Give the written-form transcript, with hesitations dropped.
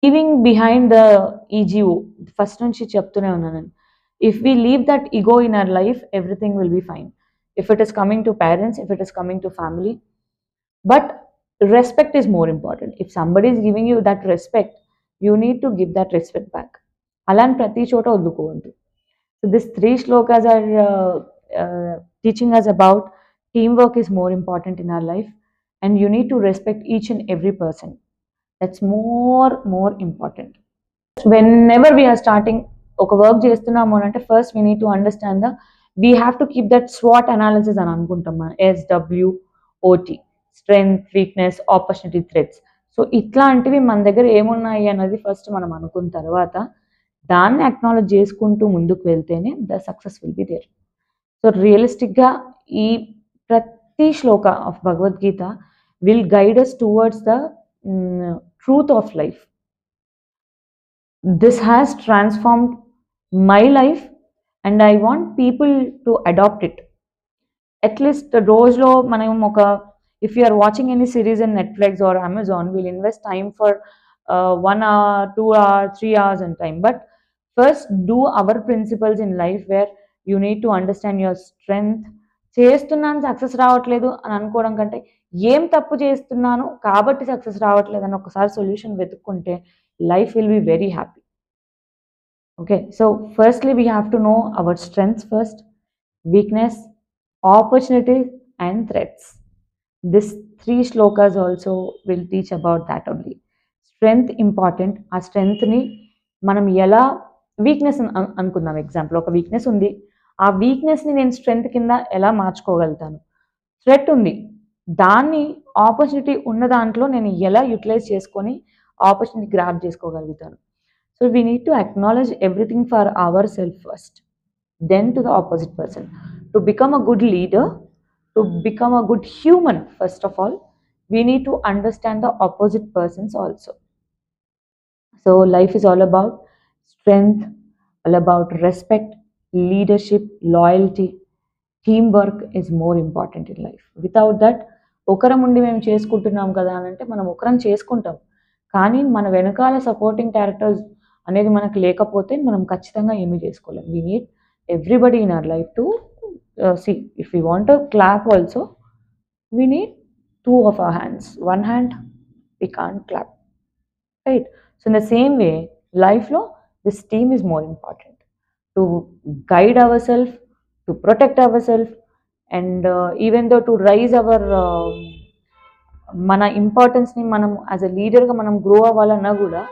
Leaving behind the ego first నుంచి చెప్తూనే ఉన్నాను. If we leave that ego in our life, everything will be fine. If it is coming to parents, if it is coming to family, but respect is more important. If somebody is giving you that respect, you need to give that respect back. Alan prati chota వదులుకోవద్దు. So these 3 shlokas are teaching us about teamwork is more important in our life, and you need to respect each and every person. That's more important. Whenever we are starting oka work chestunnamo ante, first we need to understand we have to keep that SWOT analysis అని అనుకుంటాం మనం, SWOT, strength, weakness, opportunity, threats. So ఇట్లాంటివి మన దగ్గర ఏమున్నాయి అన్నది first మనం అనుకున్న తర్వాత దాన్ని అక్నాలెడ్జ్ చేసుకుంటూ ముందుకు వెళ్తేనే the success will be there. So రియలిస్టిక్గా ఈ ప్రతి శ్లోక of Bhagavad Gita will guide us towards the truth of life. This has transformed my life and I want people to adopt it. At least రోజులో మనం ఒక, if you are watching any series in Netflix or Amazon, we'll invest time for 1 hour, 2 hours, 3 hours and time. But first do our principles in life where you need to understand your strength. చేస్తున్నాను success రావట్లేదు అని అనుకోవడం కంటే ఏం తప్పు చేస్తున్నాను కాబట్టి success రావట్లేదు అని ఒకసారి solution వెతుక్కుంటే life will be very happy. Okay, so firstly we have to know our strengths first, weakness, opportunities and threats. This 3 shlokas also will teach about that only. Strength important. ఆ స్ట్రెంగ్త్ని మనం ఎలా, weakness అనుకుందాం, example ఒక weakness ఉంది, ఆ వీక్నెస్ని నేను strength కింద ఎలా మార్చుకోగలుగుతాను. థ్రెట్ ఉంది, దాన్ని ఆపర్చునిటీ ఉన్న దాంట్లో నేను ఎలా యూటిలైజ్ చేసుకొని ఆపర్చునిటీ గ్రాబ్ చేసుకోగలుగుతాను. So we need to acknowledge everything for our self first, then to the opposite person. To become a good leader, to become a good human, first of all, we need to understand the opposite persons also. So life is all about strength, all about respect, leadership, loyalty. Teamwork is more important in life. Without that, ఒకరం ఉండి మేము చేసుకుంటున్నాం కదా అని అంటే మనం ఒకరం చేసుకుంటాం, కానీ మన వెనకాల సపోర్టింగ్ క్యారెక్టర్స్ అనేది మనకు లేకపోతే మనం ఖచ్చితంగా ఏమీ చేసుకోలేం. We need everybody in our life to see, if we want to clap also, we need 2 of our hands. One hand we can't clap, right? So in the same way, life lo this team is more important to guide ourselves, to protect ourselves, and even though to raise our మన ఇంపార్టెన్స్ని మనం as a లీడర్గా మనం grow అవ్వాలన్నా కూడా